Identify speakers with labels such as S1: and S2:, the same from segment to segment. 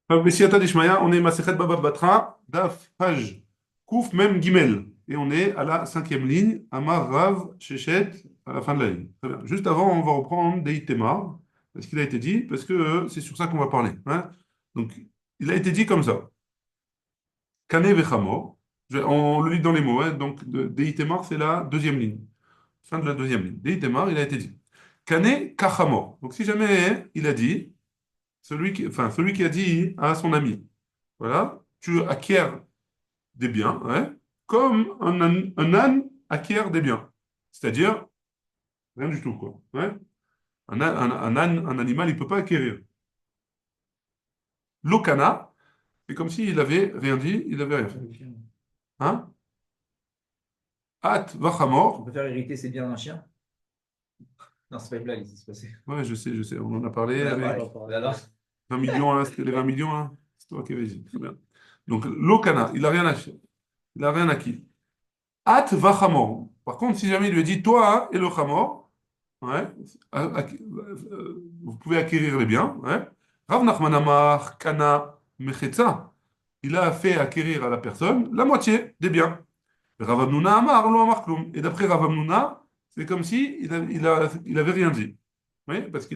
S1: Bessiata Dishmaya, on est Masechet Baba Batra, Daf, Page, Kouf, même Gimel. Et on est à la cinquième ligne, Amar Rav Shechet, à la fin de la ligne. Très bien. Juste avant, on va reprendre Deitemar, parce qu'il a été dit, parce que c'est sur ça qu'on va parler. Hein. Donc, il a été dit comme ça. Kane Vechamo, on le lit dans les mots. Hein. Donc, Deitemar, c'est la deuxième ligne. Fin de la deuxième ligne. Deitemar, il a été dit. Kane Kachamo. Donc, si jamais il a dit, celui qui a dit à son ami. Voilà, tu acquiers des biens, ouais, comme un âne acquiert des biens. C'est-à-dire, rien du tout, quoi. Ouais. Un âne, un animal, il ne peut pas acquérir. L'okana, c'est comme s'il avait rien dit, il n'avait rien fait. Hein? At
S2: On
S1: vachamor,
S2: peut faire hériter ses biens d'un chien? Non, c'est pas une blague, c'est passé.
S1: ouais, je sais, on en a parlé
S2: On a
S1: avec
S2: parlé. Alors,
S1: 20 millions, là, c'était les 20 millions, là. C'est toi qui avais dit, très bien. Donc, l'okana, il n'a rien acheté, il n'a rien acquis. At vachamor. Par contre, si jamais il lui dit toi et le chamor, ouais, vous pouvez acquérir les biens. Ouais. Rav Nachman Amar Kana Mechetza. Il a fait acquérir à la personne la moitié des biens. Rav Hamnouna Amar Lo Amar Klum. Et d'après Rav Hamnouna, c'est comme si il avait rien dit. Oui, parce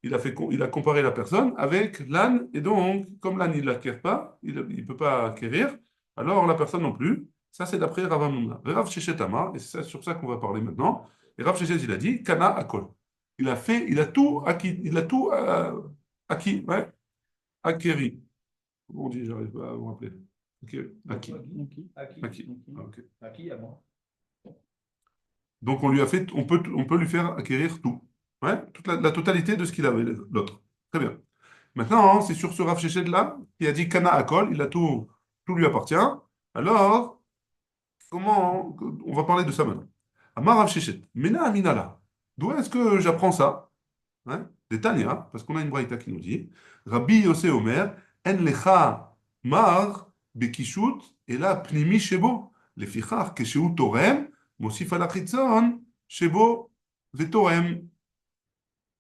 S1: il a comparé la personne avec l'âne, et donc, comme l'âne, il n'acquiert pas, il ne peut pas acquérir, alors la personne non plus. Ça, c'est d'après Rav Hamnouna. Et Rav Shechet Amar, et c'est sur ça qu'on va parler maintenant, et Rav Shechet, il a dit, Kana Akol. Il a tout acquis, il a tout acquis, ouais, acquéri. Comment on dit, j'arrive pas à me rappeler. Acquis. Acquis. Ah, ok.
S2: à qui? À moi.
S1: Donc on lui a fait, on peut lui faire acquérir tout. Ouais, toute la totalité de ce qu'il avait, l'autre. Très bien. Maintenant, hein, c'est sur ce Rav Shechet là qui a dit Kana Akol, il a tout, tout lui appartient. Alors, comment on va parler de ça maintenant? Amar Rav Shechet, Mena Aminala. D'où est-ce que j'apprends ça? Hein? Des Tanya, parce qu'on a une braïta qui nous dit Rabbi Yosef Omer, En lecha mar bekishut, et là pnimi shebo. לפיכך, כשהוא תורם, מוסיף על החיצון שבו ותורם.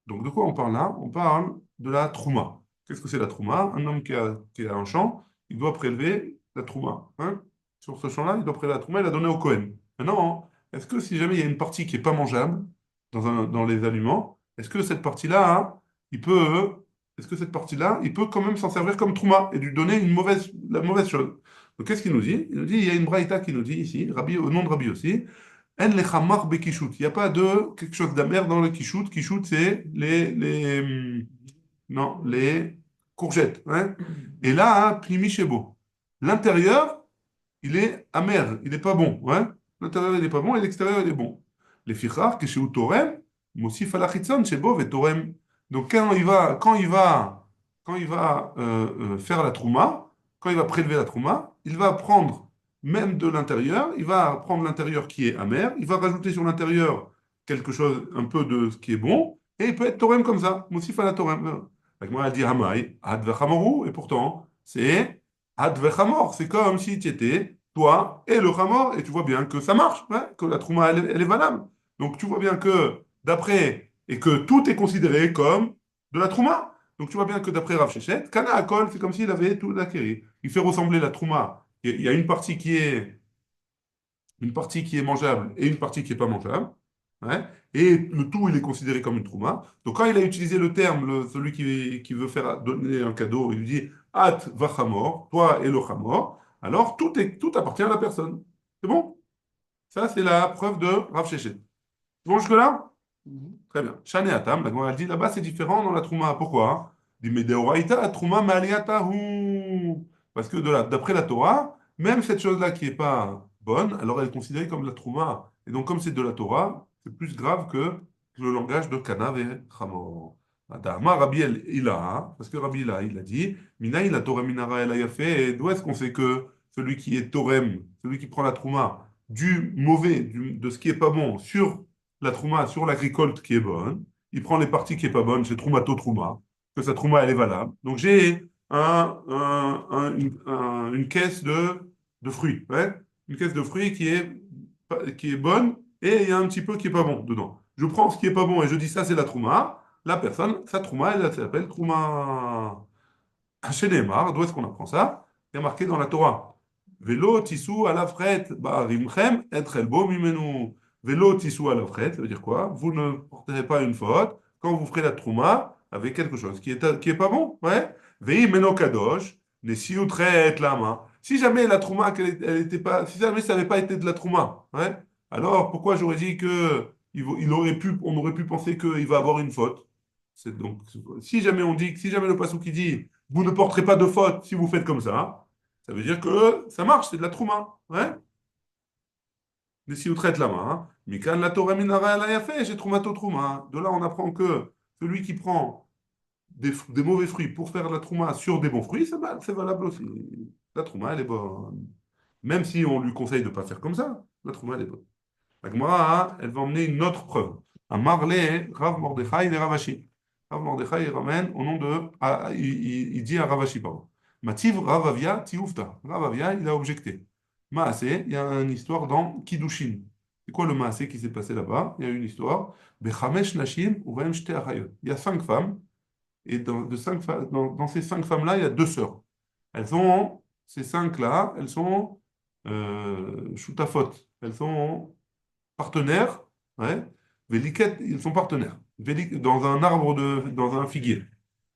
S1: Donc, de quoi on parle là? On parle de la trouma. Qu'est-ce que c'est la trouma? Un homme qui a un champ, il doit prélever la trouma. Hein. Sur ce champ-là, il doit prélever la trouma et la donner au Kohen. Maintenant, est-ce que si jamais il y a une partie qui n'est pas mangeable dans les aliments, est-ce que cette partie-là, hein, il peut, est-ce que cette partie-là, il peut quand même s'en servir comme trouma et lui donner la mauvaise chose? Donc, qu'est-ce qu'il nous dit? Il nous dit, il y a une braïta qui nous dit ici, Rabbi, au nom de Rabbi aussi, En lechamar bekishut. Il n'y a pas de quelque chose d'amer dans le kishut. Kishut, c'est non, les courgettes. Hein. Et là, hein, pnimi shebo. L'intérieur, il est amer, il n'est pas bon. Hein. L'intérieur, il n'est pas bon et l'extérieur, il est bon. Les fichar, keshehu torem, mosif alachitzon shebo ve torem. Donc quand il va faire la trouma, quand il va prélever la trouma, il va prendre même de l'intérieur, il va prendre l'intérieur qui est amer, il va rajouter sur l'intérieur quelque chose, un peu de ce qui est bon, et il peut être torem comme ça, mosif ala torem. Moi, elle dit hamai, ad vechamoru, et pourtant, c'est ad vechamor. C'est comme si tu étais toi et le chamor, et tu vois bien que ça marche, hein, que la trouma, elle est valable. Donc tu vois bien que d'après, et que tout est considéré comme de la trouma. Donc tu vois bien que d'après Rav Shechet, Kana Akol, c'est comme s'il avait tout acquéri. Il fait ressembler la trouma. Il y a une partie qui est mangeable et une partie qui n'est pas mangeable. Hein, et le tout, il est considéré comme une trouma. Donc quand il a utilisé le terme, celui qui veut faire donner un cadeau, il lui dit At vachamor, toi et le chamor, alors tout appartient à la personne. C'est bon? Ça, c'est la preuve de Rav Shechet. C'est bon jusque-là? Très bien. Shane Atam, la Gemara elle dit là-bas, c'est différent dans la Trouma. Pourquoi? Il dit, mais Deoraita, Trouma Maliatahu. Parce que d'après la Torah, même cette chose-là qui n'est pas bonne, alors elle est considérée comme de la Trouma. Et donc, comme c'est de la Torah, c'est plus grave que le langage de Kanav et Chamor. Adama, Rabbi Ila, parce que Rabbi Ila, il a dit, Minaï la Torah Minara el Ayafé, et d'où est-ce qu'on sait que celui qui est Torem, celui qui prend la Trouma, du mauvais, de ce qui est pas bon, sur la trouma sur l'agricole qui est bonne, il prend les parties qui est pas bonnes, c'est troumato trouma, que sa trouma elle est valable. Donc j'ai une caisse de fruits, ouais, une caisse de fruits qui est bonne et il y a un petit peu qui est pas bon dedans. Je prends ce qui est pas bon et je dis ça c'est la trouma. La personne, sa trouma, elle s'appelle trouma. Chez Neymar, d'où est-ce qu'on apprend ça? Il y a marqué dans la Torah. Velo tissou alavret ba'arimchem et chelbo mimenu. Velo tissou alavret, ça veut dire quoi? Vous ne porterez pas une faute quand vous ferez la trouma avec quelque chose qui est pas bon, ouais? Vei meno kadosh, nesiutret lama. Si jamais la trouma, elle était pas, si jamais ça n'avait pas été de la trouma, ouais? Alors pourquoi j'aurais dit que on aurait pu penser qu'il va avoir une faute? C'est donc, si jamais on dit, si jamais le passou qui dit vous ne porterez pas de faute si vous faites comme ça veut dire que ça marche, c'est de la trouma. Ouais? Mais si vous traitez la main, hein. Mikan la Torah minara elle a fait, j'ai troumato trouma. De là, on apprend que celui qui prend des mauvais fruits pour faire la trouma sur des bons fruits, c'est valable aussi. La trouma, elle est bonne. Même si on lui conseille de ne pas faire comme ça, la trouma, elle est bonne. La Gemara, hein, elle va emmener une autre preuve. Un Marlé, Rav Mordechai et Ravashi. Rav Mordechai, il ramène au nom de. Il dit à Ravashi, pardon. Mativ Ravavia Tioufta. Ravavia, il a objecté. Maasé, il y a une histoire dans Kiddushin. C'est quoi le Maasé qui s'est passé là-bas? Il y a une histoire. Bechamesh Nashim, Uvahem Shte Achayot. Il y a 5 femmes, et dans ces 5 femmes-là, il y a 2 sœurs. Elles sont, ces 5-là, elles sont shutafot. Elles sont partenaires, ouais. Veliket, ils sont partenaires. Dans un arbre dans un figuier.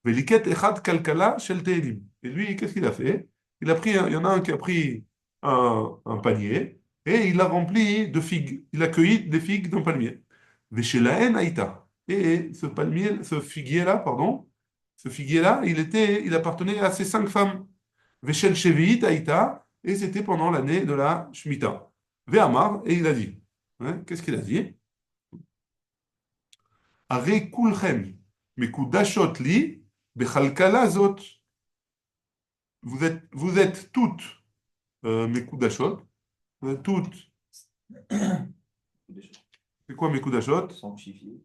S1: Veliket echad kalkala shel te'elim. Et lui, qu'est-ce qu'il a fait? Il y en a un qui a pris un panier et il l'a rempli de figues. Il a cueilli des figues d'un palmier. Veshelaen aïta. Et ce figuier-là, pardon, ce figuier-là, il appartenait à ces 5 femmes. Veshel sheviit aïta. Et c'était pendant l'année de la Shemitah. Ve'amar, et il a dit. Hein, qu'est-ce qu'il a dit? Are kulchem mekudashot li bechalkala zot. Vous êtes toutes mekudashot. Vous êtes toutes. C'est quoi mekudashot?
S2: Sanctifié.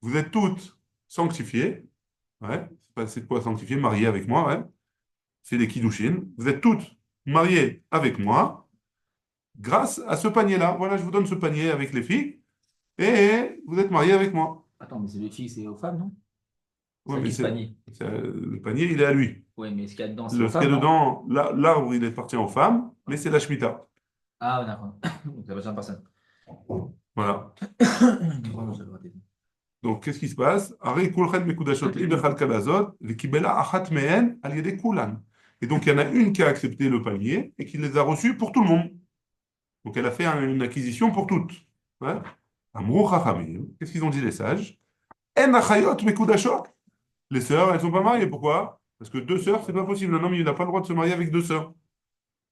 S1: Vous êtes toutes sanctifiées. Ouais. C'est quoi sanctifier? Mariées avec moi, ouais. C'est les kiddushin. Vous êtes toutes mariées avec moi grâce à ce panier-là. Voilà, je vous donne ce panier avec les filles et vous êtes mariées avec moi.
S2: Attends, mais c'est les filles, c'est aux femmes, non?
S1: Ouais,
S2: Ça
S1: mais
S2: dit ce panier.
S1: le panier, il est à lui.
S2: Oui, mais ce qu'il y a dedans, c'est
S1: Ce
S2: aux
S1: qu'il y a
S2: femmes, non?
S1: dedans, l'arbre, il appartient aux femmes, mais c'est la Shemitah.
S2: Ah, d'accord. Donc, ça appartient à personne.
S1: Voilà.
S2: Vraiment, j'ai raté.
S1: Donc, qu'est-ce qui se passe? Ari kulchen mekudashot li bechal kalazot, v'kibela achat mehen al yedei kulan. Et donc, il y en a une qui a accepté le panier et qui les a reçus pour tout le monde. Donc, elle a fait une acquisition pour toutes. Ouais. Amrou chachamim. Qu'est-ce qu'ils ont dit les sages? En achayot mekudashot. Les sœurs, elles ne sont pas mariées. Pourquoi? Parce que 2 sœurs, c'est pas possible. Un homme, il n'a pas le droit de se marier avec 2 sœurs.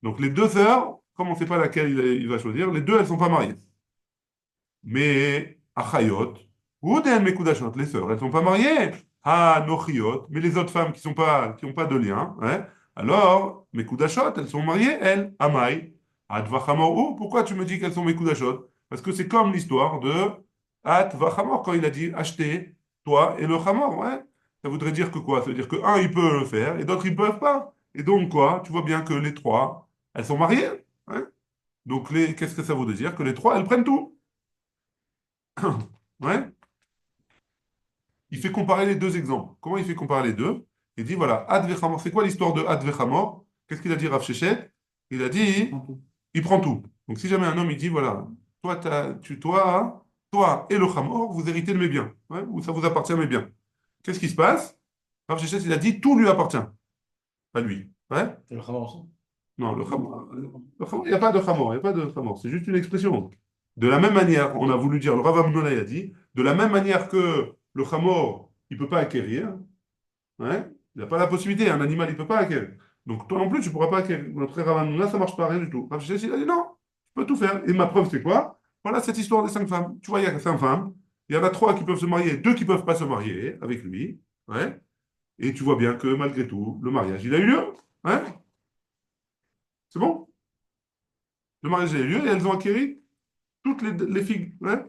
S1: Donc, les 2 sœurs, comme on ne sait pas laquelle il va choisir, les deux, elles ne sont pas mariées. Mais achayot, ou des mekudashot, les sœurs, elles ne sont pas mariées. Ah, nochiot, mais les autres femmes qui ont pas de lien, hein, alors, mekudashot, elles sont mariées, elles. Amai, advachamor, ou pourquoi tu me dis qu'elles sont mekudashot? Parce que c'est comme l'histoire de advachamor, quand il a dit acheter, toi et le chamor, ouais. Ça voudrait dire que quoi? Ça veut dire que un, il peut le faire, et d'autres, ils ne peuvent pas. Et donc, quoi? Tu vois bien que les trois, elles sont mariées, hein. Donc, qu'est-ce que ça veut dire? Que les trois, elles prennent tout. Ouais. Il fait comparer les deux exemples. Comment il fait comparer les deux? Il dit voilà, Ad Vechamor. C'est quoi l'histoire de Ad Vechamor? Qu'est-ce qu'il a dit Rav Shechet? Il a dit il prend tout. Donc si jamais un homme il dit voilà, toi et le Chamor, vous héritez de mes biens, ouais, ou ça vous appartient mes biens. Qu'est-ce qui se passe? Rav Shechet, il a dit tout lui appartient, pas lui. Ouais?
S3: C'est le Khamar.
S1: Non, il n'y a pas de Chamor, il n'y a pas de Chamor. C'est juste une expression. De la même manière, on a voulu dire, le Rav Amnona a dit, de la même manière que le Chamor, il ne peut pas acquérir, ouais, il n'a pas la possibilité, un animal, il ne peut pas acquérir. Donc toi non plus, tu ne pourras pas acquérir. Notre Rav Amnona, ça ne marche pas, rien du tout. Rav Sheshes, il a dit non, tu peux tout faire. Et ma preuve, c'est quoi? Voilà cette histoire des 5 femmes. Tu vois, il y a 5 femmes, il y en a 3 qui peuvent se marier, 2 qui ne peuvent pas se marier avec lui, ouais. Et tu vois bien que malgré tout, le mariage, il a eu lieu, ouais. C'est bon? Le mariage a eu lieu et elles ont acquéri toutes les filles. Ouais.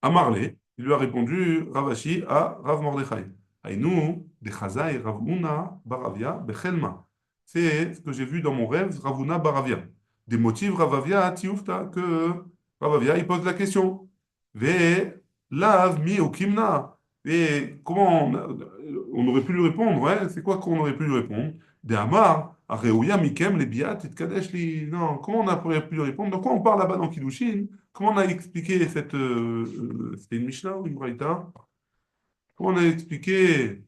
S1: À Marley, il lui a répondu Ravashi à Rav Mordechai. Aïnou, de Chazai, Rav Una, Baravia, Bechelma. c'est ce que j'ai vu dans mon rêve, Ravuna Baravia. Des motifs, Ravavia, Tioufta, que Ravavia, il pose la question. Ve lav mi au kimna. Et comment on aurait pu lui répondre, ouais, c'est quoi qu'on aurait pu lui répondre? De Amar, Areuya Mikem, les biat, et Kadesh li. Non, comment on aurait pu lui répondre? De quoi on parle là-bas dans Kiddushin? Comment on a expliqué cette. C'était une Mishnah ou une Braïta? Comment on a expliqué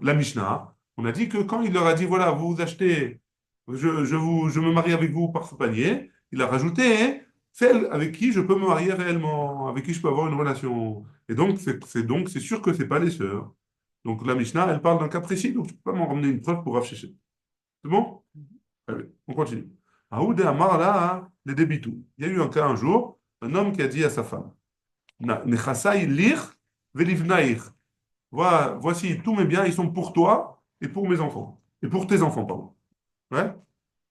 S1: la Mishnah? On a dit que quand il leur a dit, voilà, vous achetez, je me marie avec vous par ce panier, il a rajouté celle avec qui je peux me marier réellement, avec qui je peux avoir une relation. Et donc, c'est sûr que c'est pas les sœurs. Donc, la Mishnah, elle parle d'un cas précis, donc je ne peux pas m'en ramener une preuve pour Rav Sheshet. C'est bon? Allez, on continue. Aoud et Amar, là, les débitou. Il y a eu un cas un jour, un homme qui a dit à sa femme, Nechasai lir velivnair. Voici tous mes biens, ils sont pour toi et pour mes enfants. Et pour tes enfants, pardon. Ouais.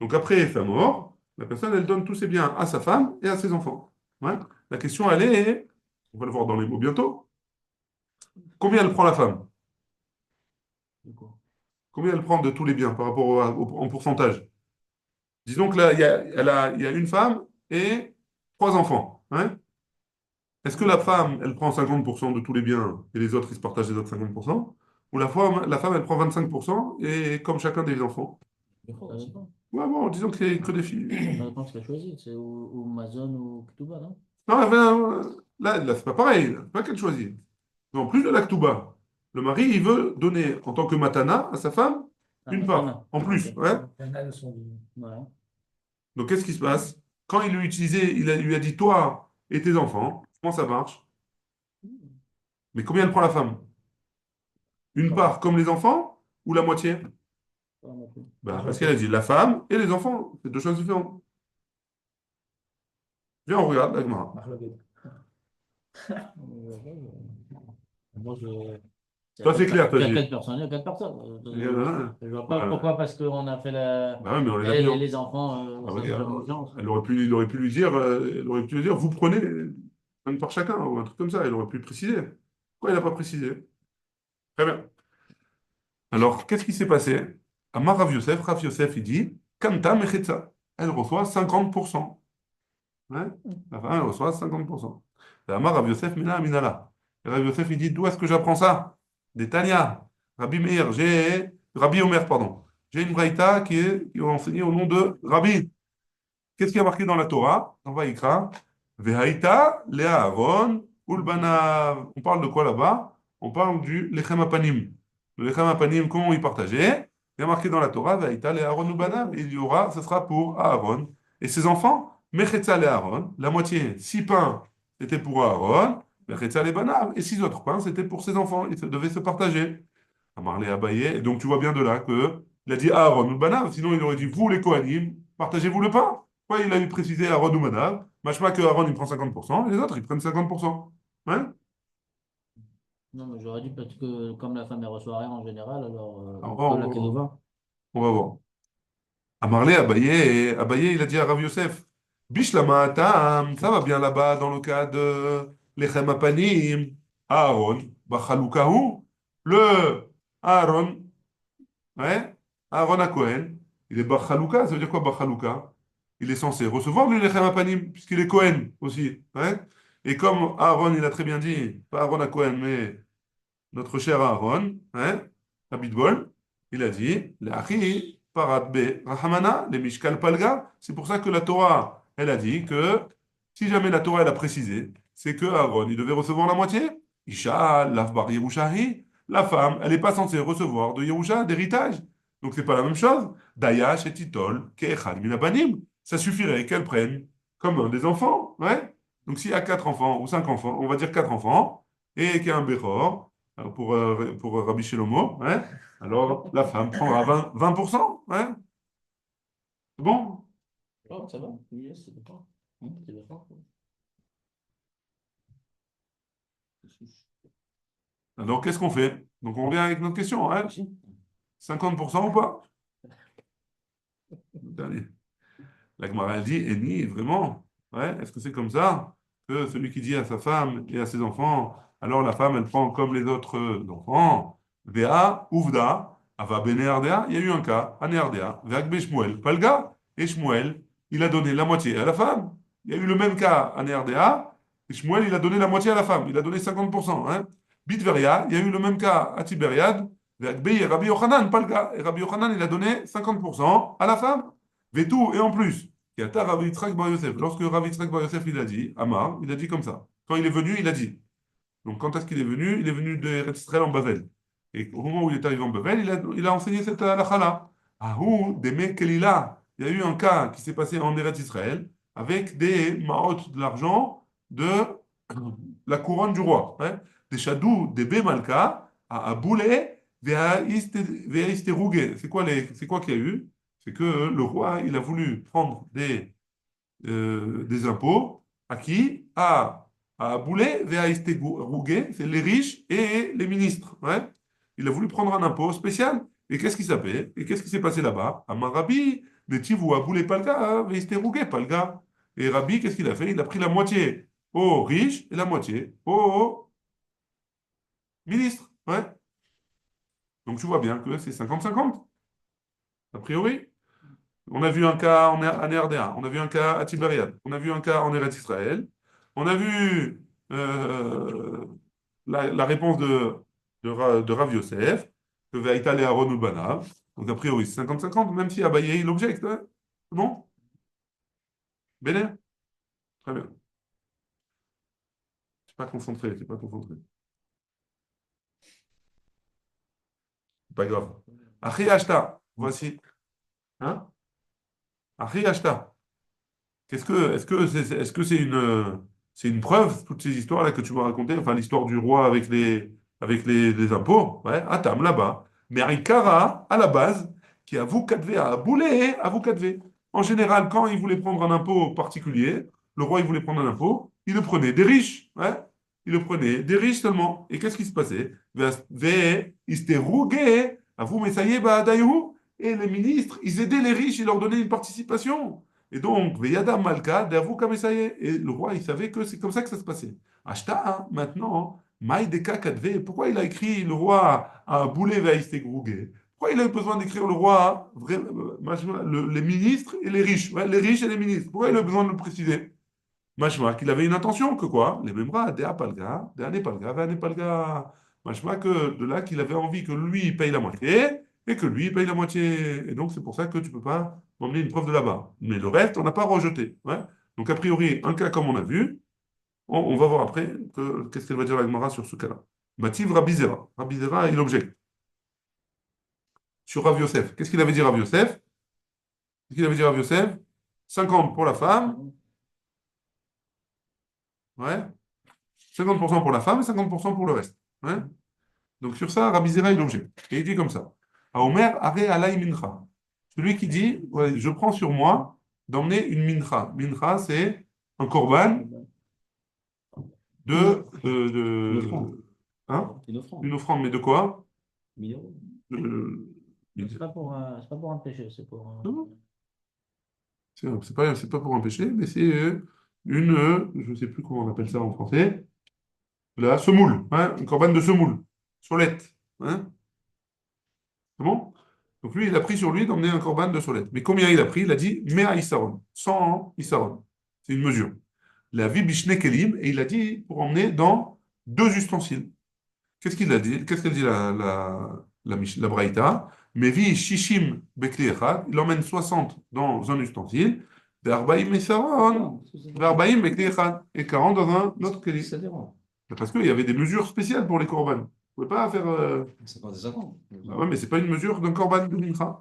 S1: Donc après sa mort, la personne, elle donne tous ses biens à sa femme et à ses enfants. Ouais. La question, elle est, on va le voir dans les mots bientôt, combien elle prend la femme? Combien elle prend de tous les biens par rapport en pourcentage? Disons que là, il y a une femme et trois enfants. Hein. Est-ce que la femme, elle prend 50% de tous les biens et les autres, ils se partagent les autres 50%? Ou la femme, elle prend 25% et comme chacun des enfants? Ouais, bon, disons qu'il n'y a que des filles.
S3: La réponse qu'elle choisit, c'est ou Amazon ou Ktuba, non?
S1: Non, là, c'est pas pareil. C'est pas qu'elle choisit. En plus de l'Aktuba, le mari, il veut donner en tant que matana à sa femme
S3: Ah,
S1: une part.
S3: Matana.
S1: En plus.
S3: Ok.
S1: Ouais.
S3: Voilà.
S1: Donc, qu'est-ce qui se passe? Quand il lui utilisait, lui a dit toi et tes enfants, comment ça marche? Mais combien elle prend la femme? Une part comme les enfants ou la moitié? Ben, parce qu'elle a dit la femme et les enfants. C'est deux choses différentes. Viens, on regarde la Gemara.
S3: Moi,
S1: Toi, c'est clair, toi,
S3: il y a
S1: dit.
S3: quatre personnes, il y a quatre personnes.
S1: Il y en a un.
S3: Je vois pas
S1: Ouais.
S3: pourquoi, parce qu'on a fait la.
S1: Bah ouais, mais on les a
S3: Elle
S1: mis
S3: et
S1: en.
S3: les enfants,
S1: Ah
S3: ça
S1: ouais,
S3: fait la même chose.
S1: il aurait pu lui dire, vous prenez une par chacun, ou un truc comme ça. Il aurait pu préciser. Pourquoi il n'a pas précisé? Très bien. Alors, qu'est-ce qui s'est passé? Amar Rav Yosef, il dit, Kanta Mechetza. Elle reçoit 50%. Ouais. La femme, elle reçoit 50%. Et Amar Rav Yosef, Mina Minala. Et Rav Yosef, il dit, d'où est-ce que j'apprends ça? Des Tanya. Rabbi Omer, pardon. J'ai une braïta qui est enseignée au nom de Rabbi. Qu'est-ce qui a marqué dans la Torah, dans Vaïkra? Vehaïta, Léa Aaron, Ulbana. On parle de quoi là-bas? On parle du Lechem Apanim. Le Lechem Apanim, comment il partageait? Il y a marqué dans la Torah, Vehaïta, Léa Aaron, Ulbana. Il y aura, ce sera pour Aaron. Et ses enfants, Mechetza, Léa Aaron. La moitié, 6 pains, c'était pour Aaron. Mechetza, les Banav. Et 6 autres pains, c'était pour ses enfants. Ils devaient se partager. Amarlé Abaye. Et donc tu vois bien de là que il a dit Aaron ou Banav. Sinon, il aurait dit vous, les Kohanim, partagez-vous le pain. Ouais, il a eu précisé Aaron ou Manav. Machma que Aaron, il prend 50%, et les autres, ils prennent 50%. Ouais.
S3: Non, mais j'aurais dit parce que comme la femme elle reçoit rien en général, alors
S1: Alors,
S3: dans la Kédouva.
S1: on va voir. Amarlé Abaye, il a dit à Rav Yosef, Bishlama Ta'am, ça va bien là-bas dans le cas de Lechem Apanim. Aaron, Bachalukahu, le Aaron, ouais, Aaron à Cohen, il est Bachaluka, ça veut dire quoi Bachaluka? Il est censé recevoir le Lechem Apanim, puisqu'il est Cohen aussi. Ouais. Et comme Aaron, il a très bien dit, pas Aaron à Cohen, mais notre cher Aaron, hein, Abitbol, il a dit, L'Achi, Paratbe, Rahamana, les Mishkal Palga. C'est pour ça que la Torah, elle a dit que si jamais la Torah, elle a précisé, c'est que Aaron, il devait recevoir la moitié. Isha, Lafbar Yerushahi, la femme, elle n'est pas censée recevoir de Yerusha, d'héritage. Donc c'est pas la même chose. Dayash et Titol, Keechad Minabanim. Ça suffirait qu'elle prenne comme un des enfants, ouais. Donc s'il y a 4 enfants ou 5 enfants, on va dire 4 enfants, et qu'il y a un Bechor, alors pour Rabbi Shelomo, hein, alors la femme prendra 20%. Hein. C'est bon?
S3: Oh, ça va? Oui, c'est d'accord. C'est d'accord.
S1: Alors qu'est-ce qu'on fait? Donc on revient avec notre question. Hein? 50% ou pas? Dernier. La Gemara elle dit, et ni vraiment? Ouais, est-ce que c'est comme ça que celui qui dit à sa femme et à ses enfants, alors la femme elle prend comme les autres enfants, Véa, Ouvda, Ava Bene Ardea, il y a eu un cas, Ane Ardea, Ve'agbe Shmuel, Palga, et Shmuel, il a donné la moitié à la femme. Il y a eu le même cas, Ane Ardea, et Shmuel, il a donné la moitié à la femme, il a donné 50%. Hein. Bitveria, il y a eu le même cas à Tibériade, Ve'agbe et Rabbi Yochanan, Palga, et Rabbi Yochanan, il a donné 50% à la femme. Vetou, et en plus, Yata Rabbi Yitzhak Bar Yosef, lorsque Rabbi Yitzhak Bar Yosef, il a dit, Amar, il a dit comme ça. Quand il est venu, il a dit. Donc, quand est-ce qu'il est venu? Il est venu de Israël en Bavel. Et au moment où il est arrivé en Bavel, il a enseigné cette halakha-là. Ahou, des Kelila. Il y a eu un cas qui s'est passé en Eretz Israël avec des maot de l'argent de la couronne du roi. Hein. Des chadou, des bémalka, à Boulé, Veaïsterougué. C'est quoi qu'il y a eu? C'est que le roi, il a voulu prendre des impôts à qui? À Boulet, Rougué, c'est les riches et les ministres. Ouais. Il a voulu prendre un impôt spécial. Et qu'est-ce qui s'appelle? Et qu'est-ce qui s'est passé là-bas? À Marabi, Netiv ou à Boulet Palga, Rougué Palga. Et Rabbi, qu'est-ce qu'il a fait? Il a pris la moitié aux riches et la moitié aux ministres. Ouais. Donc tu vois bien que c'est 50-50, a priori. On a vu un cas en RDA, on a vu un cas à Tibériade, on a vu un cas en Eretz Israël, on a vu la réponse de Rav Yosef, que Veïta et Aaron ou Banav. Donc a priori, c'est 50-50, même si Abaye il objecte. Hein. C'est bon? Béné? Très bien. Je suis pas concentré, je suis pas concentré. C'est pas grave. Achi Ashta, voici. Hein? Achi Ashta. Est-ce que c'est une preuve, toutes ces histoires-là que tu m'as racontées, enfin l'histoire du roi avec les impôts, ouais, à Tam, là-bas. Mais Aïkara, à la base, qui avoue Kadvé, à Boulé, avoue Kadvé. En général, quand il voulait prendre un impôt particulier, le roi il voulait prendre un impôt, il le prenait des riches, ouais. Il le prenait des riches seulement. Et qu'est-ce qui se passait? Il s'était rougué, avoue Messaïe, et les ministres, ils aidaient les riches, ils leur donnaient une participation. Et donc, Veyada Malka, d'avoue comme ça y est. Et le roi, il savait que c'est comme ça que ça se passait. Ashta, hein, maintenant, Maïdeka Kadve, pourquoi il a écrit le roi à Boulé Veistegrougué? Pourquoi il a eu besoin d'écrire le roi, les ministres et les riches, ouais, les riches et les ministres? Pourquoi il a eu besoin de le préciser? Machma, qu'il avait une intention, que quoi? Les mêmes bras, Dea Palga, Dea Nepalga, Dea Nepalga. Machma, que de là qu'il avait envie que lui il paye la moitié et que lui il paye la moitié. Et donc c'est pour ça que tu ne peux pas m'emmener une preuve de là-bas. Mais le reste, on n'a pas rejeté. Ouais. Donc a priori, un cas comme on a vu, on va voir après qu'est-ce qu'elle va dire la Gemara sur ce cas-là. Mativ Rabizera. Rabizera, il objecte. Sur Rav Yosef. Qu'est-ce qu'il avait dit Rav Yosef? Qu'est-ce qu'il avait dit Rav Yosef? 50 pour la femme. Ouais. 50% pour la femme et 50% pour le reste. Ouais. Donc sur ça, Rabbi Zera, il objecte. Et il dit comme ça. Omer are alay mincha. Celui qui dit, ouais, je prends sur moi d'emmener une mincha. Mincha, c'est un korban
S3: Une offrande.
S1: hein?
S3: Une offrande.
S1: Une offrande, mais de quoi?
S3: 1 000 euros.
S1: De-
S3: C'est pas pour un péché, c'est pour un...
S1: Non, c'est pas pour un péché, mais c'est je ne sais plus comment on appelle ça en français, la semoule, hein? Une korban de semoule, solette. Hein? C'est bon? Donc lui, il a pris sur lui d'emmener un korban de solette. Mais combien il a pris? Il a dit Mea Issaron, 100 Issaron. C'est une mesure. La vie Bishne Kelim, et il a dit pour emmener dans 2 ustensiles. Qu'est-ce qu'il a dit? Qu'est-ce qu'elle dit la Braïta? Mevi Shishim Bekli Echad, il emmène 60 dans un ustensile, Verbaim Issaron, Verbaim Bekli Echad, et 40 dans un autre Kelim.
S3: Ça dérange.
S1: Parce qu'il y avait des mesures spéciales pour les korban. Vous ne pouvez pas faire.
S2: C'est pas des attentes.
S1: Ah ouais, mais c'est pas une mesure d'un korban de mincha.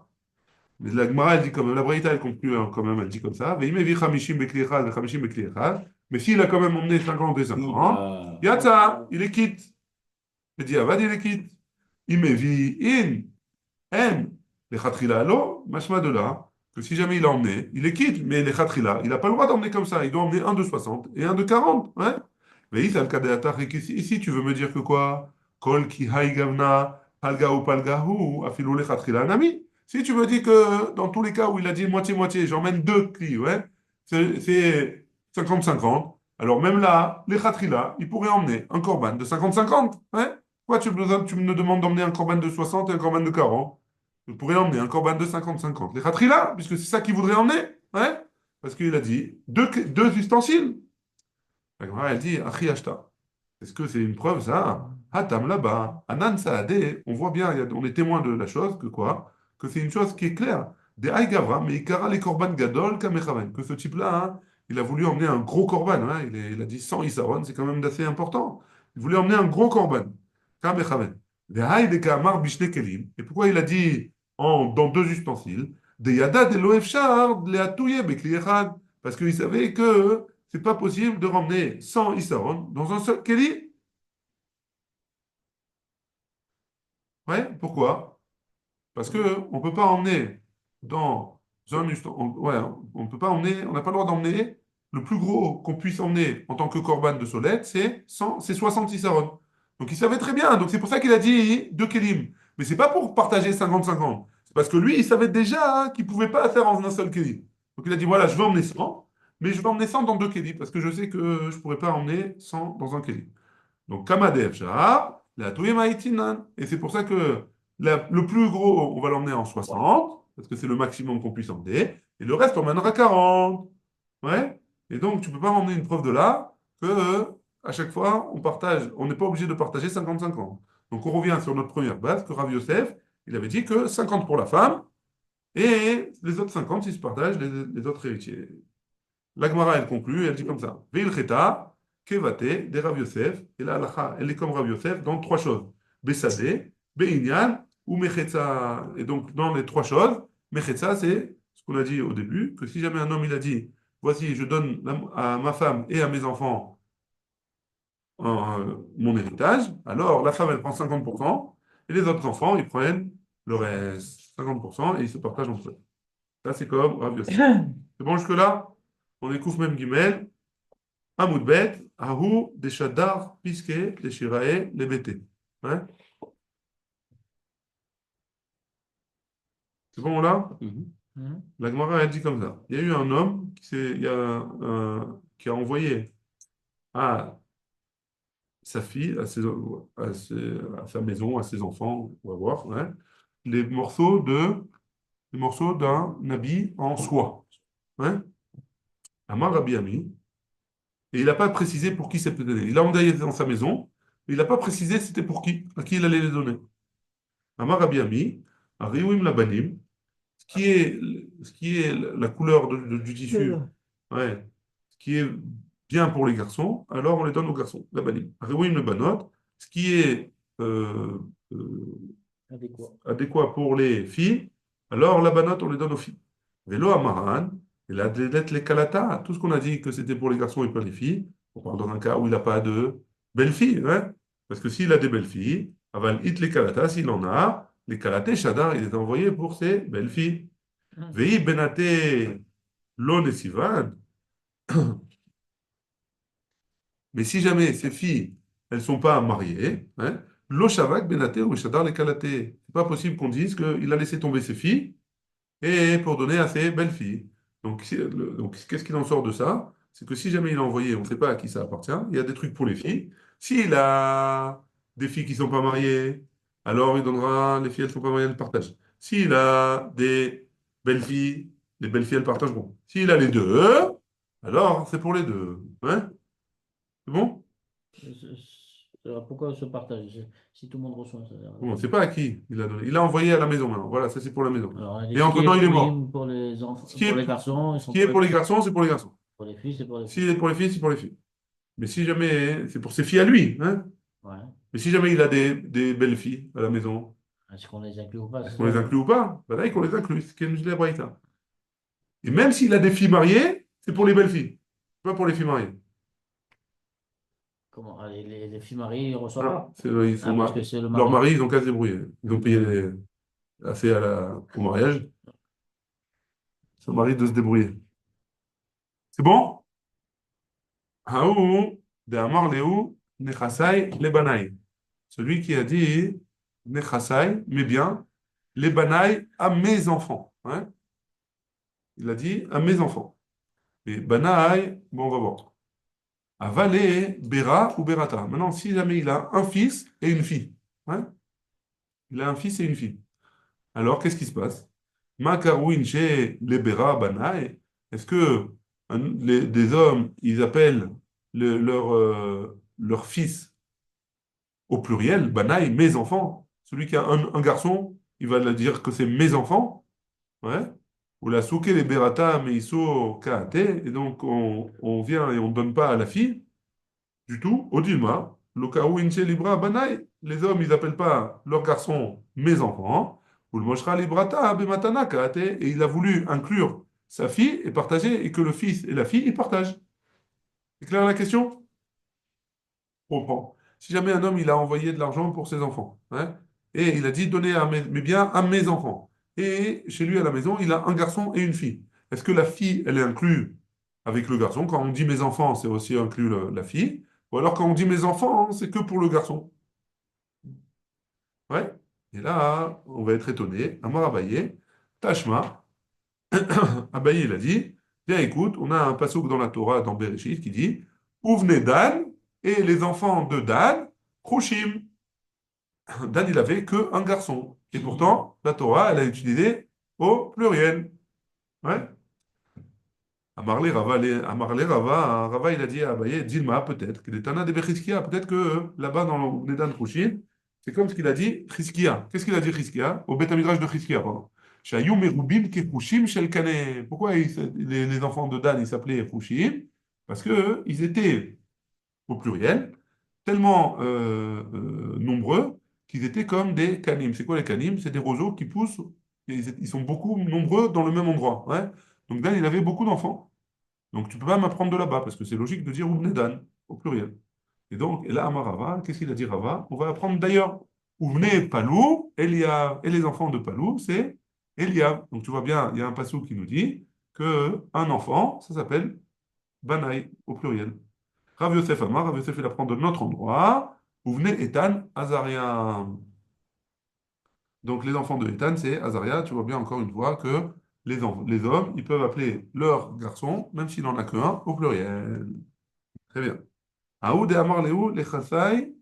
S1: Mais la Gemara, elle dit comme même, la Braïta, elle conclut hein, quand même, elle dit comme ça. Ve'imevi chamishim bekli echad, chamishim bekli echad. Mais s'il a quand même emmené 50 et 50, yatsa, il est quitte. Il dit, avad, il est quitte. Imevi en les chatrila, alors, machma de là, que si jamais il a emmené, il est quitte, mais les chatrila, il n'a pas le droit d'emmener comme ça. Il doit emmener un de 60 et un de 40. Hein? Mais ici, tu veux me dire que quoi? Kol ki hai gavna, palga ou palgahu, afilou le chatrila nami. Si tu me dis que dans tous les cas où il a dit moitié-moitié, j'emmène 2 clés, ouais, c'est 50-50. Alors même là, les khatrila, ils pourraient emmener un korban de 50-50. Ouais. Pourquoi tu me demandes d'emmener un korban de 60 et un korban de 40? Vous pourrez emmener un corban de 50-50. Les khatrila, puisque c'est ça qu'il voudrait emmener. Ouais? Parce qu'il a dit deux ustensiles. La Gemara, elle dit, Achi Ashta. Est-ce que c'est une preuve, ça? Hatam là-bas, Anan Saadé, on voit bien, on est témoin de la chose, que quoi? Que c'est une chose qui est claire. Des Haïgavra, mais Ikara les korban gadol kamechaven. Que ce type-là, hein, il a voulu emmener un gros korban. Hein, il a dit 100 isaron, c'est quand même d'assez important. Il voulait emmener un gros korban. Kamechaven. Des Haïdeka Amar Bishne Kelim. Et pourquoi il a dit dans deux ustensiles? Des Yada de Loefchar, de Leatouye Bekli Echad. Parce qu'il savait que c'est pas possible de ramener 100 isaron dans un seul keli. Ouais, pourquoi? Parce que on peut pas emmener dans un ouais, on peut pas emmener, on n'a pas le droit d'emmener le plus gros qu'on puisse emmener en tant que corban de Solette, c'est 100, c'est 66 saron. Donc il savait très bien, donc c'est pour ça qu'il a dit deux kelim. Mais c'est pas pour partager 50-50. C'est parce que lui, il savait déjà qu'il pouvait pas faire en un seul kelim. Donc il a dit voilà, je veux emmener 100, mais je veux emmener 100 dans deux kelim parce que je sais que je pourrais pas emmener 100 dans un kelim. Donc, Kamadev Shahar, la Touyema Itinan. Et c'est pour ça que le plus gros, on va l'emmener en 60, parce que c'est le maximum qu'on puisse emmener, et le reste, on mènera 40. Ouais. Et donc, tu ne peux pas m'emmener une preuve de là que à chaque fois, on partage, on n'est pas obligé de partager 50-50. Donc, on revient sur notre première base, que Rav Yosef, il avait dit que 50 pour la femme, et les autres 50, ils se partagent les autres héritiers. La Gemara, elle conclut, elle dit comme ça. Veil cheta, kevate, de Rav Yosef. Et la halacha, elle est comme Rav Yosef dans trois choses. Besade, Beinyan ou Mechetza. Et donc, dans les trois choses, Mechetza, c'est ce qu'on a dit au début, que si jamais un homme, il a dit, voici, je donne à ma femme et à mes enfants mon héritage, alors la femme, elle prend 50%, et les autres enfants, ils prennent le reste, 50%, et ils se partagent entre eux. Ça, c'est comme Rav Yosef. C'est bon jusque-là? On écoute même Gimel. Amoudbet, Ahu, des Shadar, Piske, les Shirae, les Bété. Hein? C'est bon là? La Gemara elle dit comme ça. Il y a eu un homme qui a envoyé à sa fille, à sa maison, à ses enfants, on va voir, hein, les morceaux d'un habit en soie. Hein? Amar Rabbi Ami. Et il n'a pas précisé pour qui c'était donné. Il a envoyé dans sa maison, mais il n'a pas précisé c'était pour qui, à qui il allait les donner. Amar Rabbi Ami, Ariwim Labanim, ce qui est la couleur du tissu, ouais, ce qui est bien pour les garçons, alors on les donne aux garçons, Labanim. Ariwim Labanot, ce qui est euh, adéquat pour les filles, alors Labanot, on les donne aux filles. Vélo Amaran, et la lettre les Kalata, tout ce qu'on a dit que c'était pour les garçons et pas les filles, on parle dans un cas où il n'a pas de belles-filles, hein? Parce que s'il a des belles-filles, Aval It les Kalata, s'il en a, les Kalaté, Shadar, il est envoyé pour ses belles-filles. Vei Benate Lon et Sivan. Mais si jamais ces filles, elles ne sont pas mariées, hein, Lo Shavak Benate ou Shadar les Kalaté. C'est pas possible qu'on dise qu'il a laissé tomber ses filles et pour donner à ses belles-filles. Donc, donc qu'est-ce qu'il en sort de ça? C'est que si jamais il a envoyé, on ne sait pas à qui ça appartient, il y a des trucs pour les filles. S'il a des filles qui ne sont pas mariées, alors il donnera, les filles, elles ne sont pas mariées, elles partagent. S'il a des belles-filles, les belles-filles, elles partageront. S'il a les deux, alors c'est pour les deux. Hein? C'est bon?
S3: Pourquoi se partager si tout le monde reçoit ça?
S1: On ne sait pas à qui il a donné. Il a envoyé à la maison maintenant. Voilà, ça c'est pour la maison.
S3: Alors, on a dit
S1: Et
S3: ce qui
S1: entre-temps,
S3: est
S1: il est mort.
S3: pour les enfants,
S1: Ce qui
S3: pour
S1: est,
S3: les garçons, ils
S1: ce
S3: sont
S1: qui est pour les garçons, c'est pour les garçons.
S3: pour les filles, c'est pour les filles.
S1: S'il est pour les filles, c'est pour les filles. Mais si jamais, c'est pour ses filles à lui, hein.
S3: Ouais.
S1: Mais si jamais il a des belles filles à la maison,
S3: Est-ce qu'on les inclut ou pas?
S1: est-ce qu'on les inclut ou pas? Ben là, il faut les inclut. C'est qu'il y a une braïta. Et même s'il a des filles mariées, c'est pour les belles filles, pas pour les filles mariées.
S3: Comment? Ah, les filles mariées, ils ne reçoivent
S1: Ah,
S3: pas?
S1: ils sont
S3: Parce que c'est le
S1: leurs
S3: mari.
S1: maris, ils ont qu'à se débrouiller. Ils ont payé assez au mariage. C'est au mari de se débrouiller. C'est bon? Haou, de Amar Léou, Nechasai, Lebanai. Celui qui a dit Nechasai, mais bien, Lebanai à mes enfants. Hein? Il a dit à mes enfants. Et Banaï, bon, on va voir. Avalé, Bera ou Berata. Maintenant, si jamais il a un fils et une fille, hein, il a un fils et une fille. Alors, qu'est-ce qui se passe? Makarouin chez Lebera Banaï. Est-ce que des hommes, ils appellent leur fils au pluriel, Banaï, mes enfants? Celui qui a un garçon, il va le dire que c'est mes enfants. Ouais. Ou la souke les berata meiso kaate. Et donc, on vient et on ne donne pas à la fille du tout. Odilma, lokaou inche libra Banaï. Les hommes, ils n'appellent pas leurs garçons mes enfants. Ou le moshra librata bematana kaate. Et il a voulu inclure sa fille et partager, et que le fils et la fille, ils partagent. C'est clair la question? On comprend. Si jamais un homme, il a envoyé de l'argent pour ses enfants, hein, et il a dit donnez à mes biens à mes enfants. Et chez lui à la maison, il a un garçon et une fille. Est-ce que la fille, elle est inclue avec le garçon? Quand on dit mes enfants, c'est aussi inclus la fille. Ou alors quand on dit mes enfants, c'est que pour le garçon. Ouais. Et là, on va être étonné. Amar Abaye, Tashma, Abaye, il a dit, viens écoute, on a un passouk dans la Torah, dans Bereshit, qui dit, Ouvne Dan, et les enfants de Dan, Krushim. Dan, il avait qu'un garçon. Et pourtant, la Torah, elle a utilisé au pluriel. Ouais. Amarle Rava, Rava, il a dit à Abaye, Dilma, peut-être, qu'il est un des Bechizkia, peut-être que là-bas, dans le Nedan Krushim, c'est comme ce qu'il a dit, Chizkia. Qu'est-ce qu'il a dit, Chizkia? Au Beth Midrash de Chizkia, pardon. Shayou merubim kekhushim shel Kaneh. Pourquoi les enfants de Dan, ils s'appelaient Khushim? Parce qu'ils étaient au pluriel, tellement nombreux qu'ils étaient comme des canim. C'est quoi les canim? C'est des roseaux qui poussent, et ils sont beaucoup nombreux dans le même endroit. Ouais. Donc Dan, il avait beaucoup d'enfants. Donc tu peux pas m'apprendre de là-bas, parce que c'est logique de dire Oubne Dan, au pluriel. Et donc, et là, Amarava, qu'est-ce qu'il a dit Rava? On va apprendre d'ailleurs Oubne Palou, Eliab, et les enfants de Palou, c'est Eliab. Donc tu vois bien, il y a un passou qui nous dit que un enfant, ça s'appelle Banaï, au pluriel. Rav Yosef Amar, Rav Yosef il apprend de notre endroit, où venez Ethan, Azaria. Donc les enfants de Ethan, c'est Azaria. Tu vois bien encore une fois que les hommes, ils peuvent appeler leur garçon, même s'il n'en a qu'un, au pluriel. Très bien. Aoud et Amar Léou, Lechasai,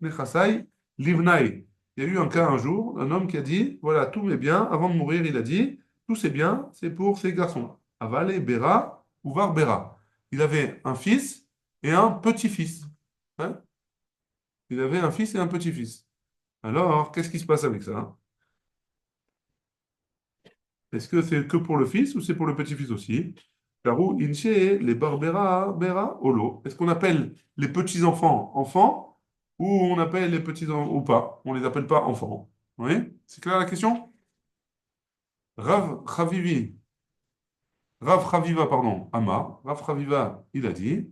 S1: Livnaï. Il y a eu un cas un jour, un homme qui a dit, voilà, tous mes biens, avant de mourir, il a dit, tous ces biens, c'est pour ces garçons. Avale, Bera, Uvar, Bera. Il avait un fils et un petit-fils. Hein. Il avait un fils et un petit-fils. Alors, qu'est-ce qui se passe avec ça? Est-ce que c'est que pour le fils ou c'est pour le petit-fils aussi? Karou, Inche, les Barbera, Bera, Olo. Est-ce qu'on appelle les petits-enfants enfants ou on appelle les petits-enfants ou pas? On les appelle pas enfants. Oui? C'est clair la question? Rav Chavivi, Rav Chaviva, pardon, Amar. Rav Chaviva, il a dit.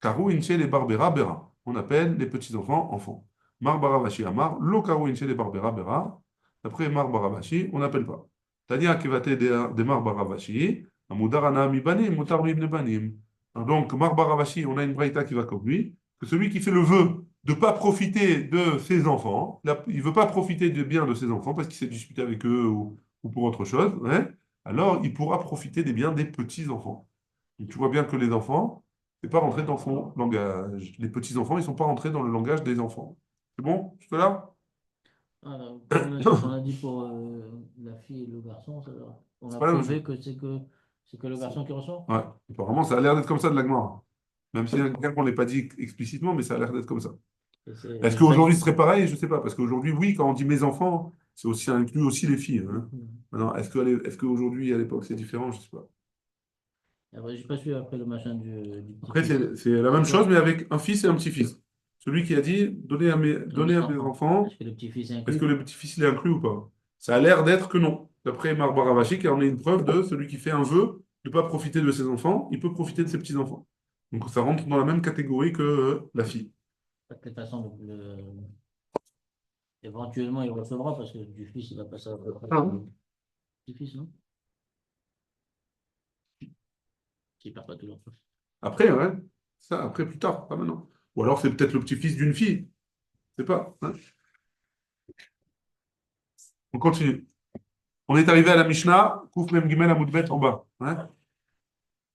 S1: Karou inche les barbera bera. On appelle les petits-enfants enfants. Mar baravashi amar, lo karou inche les barbera bera. Après mar baravashi, on n'appelle pas. Tania kevate de mar baravashi, amudarana mi banim, mutar mi ibn banim. Donc, mar baravashi, on a une braïta qui va comme lui, que celui qui fait le vœu de ne pas profiter de ses enfants, il ne veut pas profiter du bien de ses enfants parce qu'il s'est disputé avec eux ou pour autre chose, hein, alors il pourra profiter des biens des petits-enfants. Donc, tu vois bien que les enfants, c'est pas rentré dans son langage. Les petits-enfants, ils sont pas rentrés dans le langage des enfants. C'est bon, jusque-là?
S3: Voilà, on a dit pour la fille et le garçon, on
S1: C'est
S3: a
S1: pas la même chose.
S3: prouvé que c'est que le garçon qui reçoit.
S1: Ouais. Apparemment, ça a l'air d'être comme ça de la Gemara. Même si bien qu'on ne l'ait pas dit explicitement, mais ça a l'air d'être comme ça.
S3: Et
S1: Est-ce
S3: je
S1: qu'aujourd'hui,
S3: précise-
S1: ce serait pareil? Je ne sais pas. Parce qu'aujourd'hui, oui, quand on dit mes enfants, c'est aussi inclut aussi les filles. Hein. Maintenant, est-ce qu'aujourd'hui, à l'époque, c'est différent? Je ne sais pas.
S3: Après, j'ai pas su après le machin du
S1: Après,
S3: petit-fils.
S1: c'est la même
S3: C'est
S1: chose,
S3: quoi?
S1: mais avec un fils et un petit-fils. Celui qui a dit
S3: Non, mais
S1: donnez à mes enfants.
S3: est-ce que le petit-fils est
S1: Est-ce que
S3: inclus?
S1: le petit-fils il est inclus ou pas? Ça a l'air d'être que non. D'après Marc Baravachi, qui en est une preuve de celui qui fait un vœu de ne pas profiter de ses enfants, il peut profiter de ses petits-enfants. Donc ça rentre dans la même catégorie que la fille.
S3: De toute façon, éventuellement, il recevra parce que du fils, il va passer à
S1: Ah.
S3: le petit-fils, non? S'il perd pas toujours.
S1: Après, ouais. Ça, après, plus tard, pas maintenant. Ou alors c'est peut-être le petit-fils d'une fille. Je sais pas. Hein. On continue. On est arrivé à la Mishnah, Kouf Mem Gimel Amud Bet en bas. Hein.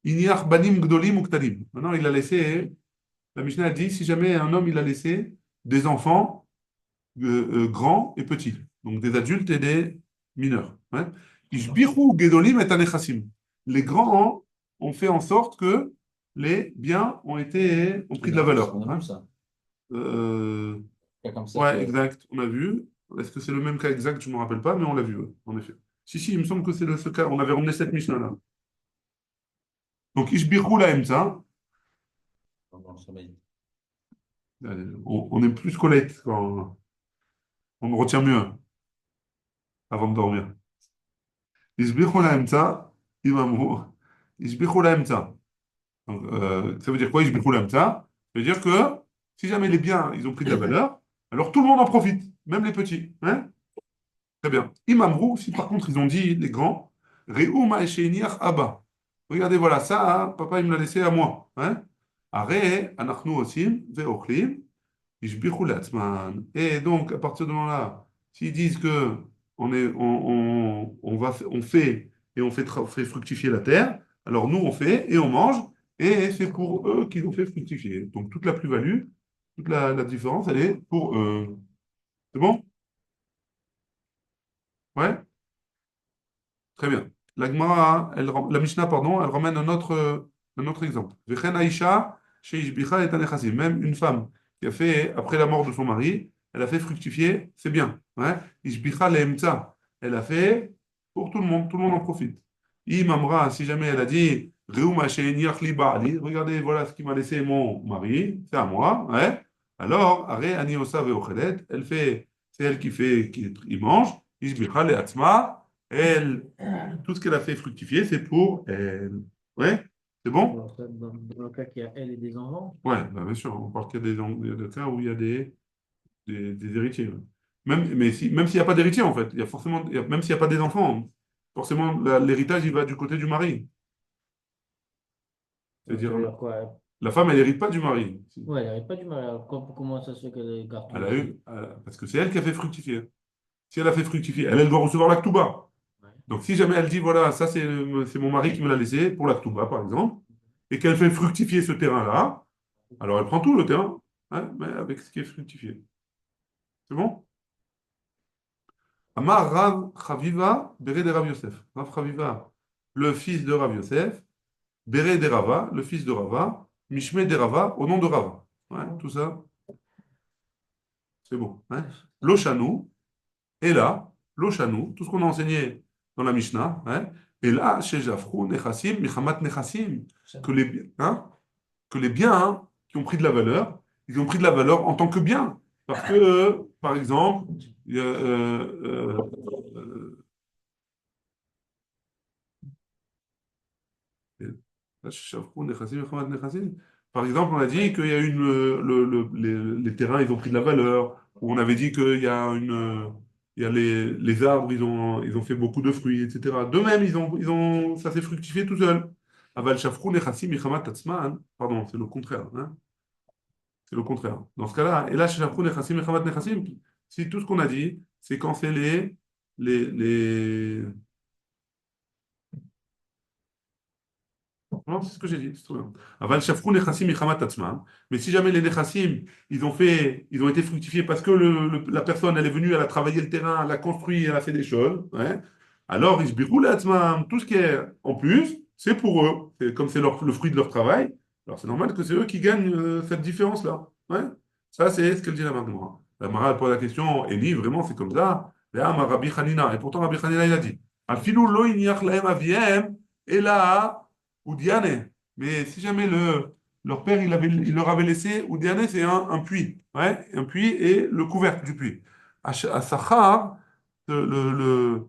S1: Inyach Banim Gdolim ou Ktalim. Maintenant, il a laissé, la Mishnah a dit, si jamais un homme, il a laissé des enfants grands et petits. Donc des adultes et des mineur. Ouais. Ishbichu gedolim et anechassim. Les grands ont fait en sorte que les biens ont pris de la valeur.
S2: On a
S1: Hein.
S2: vu ça.
S1: Euh,
S2: C'est comme ça
S1: ouais,
S2: que.
S1: exact, on a vu. Est-ce que c'est le même cas exact? Je ne me rappelle pas, mais on l'a vu, ouais, en effet. Si, il me semble que c'est ce cas. On avait ramené cette Mishnah-là. Donc, Ishbichu la emza.
S2: Dans le sommeil.
S1: On est plus Colette quand on retient mieux avant de dormir. Ishbichu la emza, imamru. Ishbichu la emza. Donc, ça veut dire quoi, Ishbichu la emza? Ça veut dire que si jamais les biens, ils ont pris de la valeur, alors tout le monde en profite, même les petits. Hein. Très bien. Imamrou, si par contre ils ont dit, les grands, Re'uma Esheniach Abba. Regardez, voilà, ça, hein, papa, il me l'a laissé à moi. Hein? Are, anachnu osim, ve'ochlim, ishbichu latzman. Et donc, à partir de ce moment-là, s'ils disent que on fait et fait fructifier la terre, alors nous, on fait et on mange, et c'est pour eux qu'ils ont fait fructifier. Donc, toute la plus-value, toute la différence, elle est pour eux. C'est bon? Ouais? Très bien. La Gemara, la Mishnah, pardon, elle ramène un autre exemple. Vechen Aisha, sheishbicha et tanechasi. Même une femme qui a fait, après la mort de son mari, elle a fait fructifier, c'est bien. Ouais. Ishbicha leemtza. Elle a fait pour tout le monde en profite. Imamra, si jamais elle a dit, Reuma she'eniach li ba'ali, regardez, voilà ce qui m'a laissé mon mari, c'est à moi. Ouais. Alors, are ani osa ve'ochelet, elle fait, c'est elle qui fait, qui mange. Ishbicha le'atzma. Elle, tout ce qu'elle a fait fructifier, c'est pour elle. Ouais, c'est bon?
S3: Dans le cas qu'il y a elle et des enfants.
S1: Ouais, bah, bien sûr, on parle qu'il y a des cas où il y a des héritiers. Ouais. Même s'il n'y a pas d'héritier, en fait, il y a forcément, même s'il n'y a pas des enfants, forcément, l'héritage, il va du côté du mari.
S3: Ça
S1: C'est-à-dire,
S3: veut dire quoi?
S1: la femme, elle n'hérite pas du mari.
S3: Ouais, elle n'arrive pas du mal. Alors, comment ça se fait qu'elle garde tout
S1: Elle a
S3: là?
S1: eu, parce que c'est elle qui a fait fructifier. Si elle a fait fructifier, elle doit recevoir l'actuba.
S3: Ouais.
S1: Donc, si jamais elle dit, voilà, ça, c'est mon mari qui me l'a laissé pour l'actuba, par exemple, et qu'elle fait fructifier ce terrain-là, alors elle prend tout le terrain, hein, mais avec ce qui est fructifié. C'est bon? Amar Rav Chaviva, Béré de Rav Yosef. Rav Chaviva, le fils de Rav Yosef, Béré de Rava, le fils de Rava, Mishme de Rava, au nom de Rava. Ouais, tout ça, c'est bon. Hein? L'Oshanu, et là, l'Oshanu, tout ce qu'on a enseigné dans la Mishnah, hein, et là, chez Jafrou, Nechassim, Michamat Nechassim, hein, que les biens hein, qui ont pris de la valeur, ils ont pris de la valeur en tant que biens. Parce que, par exemple, par exemple, on a dit qu'il y a une, les terrains, ils ont pris de la valeur, ou on avait dit qu'il y a il y a les arbres, ils ont fait beaucoup de fruits, etc. D'eux-mêmes, ça s'est fructifié tout seul. Aval shafrou nechassim michamat tatzman. Pardon, c'est le contraire. Hein. C'est le contraire. Dans ce cas-là, et là, chez Shafrou nechassim michamat nechassim, si tout ce qu'on a dit, c'est quand c'est les, non, c'est ce que j'ai dit, c'est trop bien. Aval shafrou nechassim michamat tatzman. Mais si jamais les nechassim, ils ont été fructifiés parce que la personne, elle est venue, elle a travaillé le terrain, elle a construit, elle a fait des choses, ouais, alors ils se l'atzman. Tout ce qui est en plus, c'est pour eux. Comme c'est le fruit de leur travail, alors c'est normal que c'est eux qui gagnent cette différence-là. Ouais. Ça, c'est ce qu'elle dit la Gemara. La Gemara, elle pose la question, et dit vraiment, c'est comme ça. Et Rabbi Hanina. Et pourtant, Rabbi Hanina, il a dit, Afilou lo iniach lahem aviem, et là, Oudiane. Mais si jamais leur père, il leur avait laissé, Oudiane, c'est un puits. Ouais, un puits et le couvercle du puits. À Sachar, comment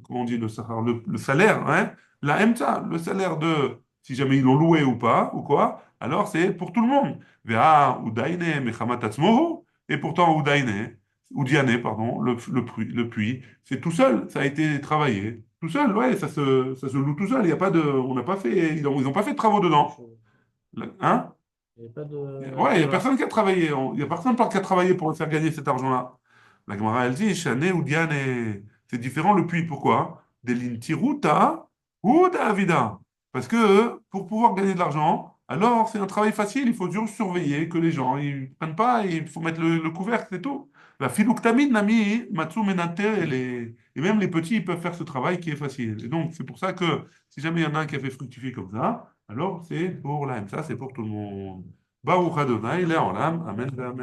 S1: on dit le Sachar, le salaire, hein, la MTA, le salaire de, si jamais ils l'ont loué ou pas, ou quoi, alors c'est pour tout le monde. Vea, Oudaine, Mechamat Atzmohu, et pourtant Oudaine, Oudiane, pardon, le puits, c'est tout seul, ça a été travaillé. Tout seul, ouais, ça se loue tout seul. Il y a pas de, on n'a pas fait, ils ont pas fait de travaux dedans. Hein?
S3: Il n'y a pas
S1: Ouais, il n'y a personne qui a travaillé. Il n'y a personne qui a travaillé pour faire gagner cet argent-là. La Gemara, elle dit, Shane ou Diane, c'est différent le puits. Pourquoi? Des lintiruta ou d'avida. Parce que pour pouvoir gagner de l'argent, alors c'est un travail facile. Il faut juste surveiller que les gens ils prennent pas. Il faut mettre le couvercle, c'est tout. La phyloctamine, Nami, Matsu Menate, et même les petits, ils peuvent faire ce travail qui est facile. Et donc, c'est pour ça que si jamais il y en a un qui a fait fructifier comme ça, alors c'est pour la MSA, c'est pour tout le monde. Baruch Adonai, il est en l'âme. Amen. Amen.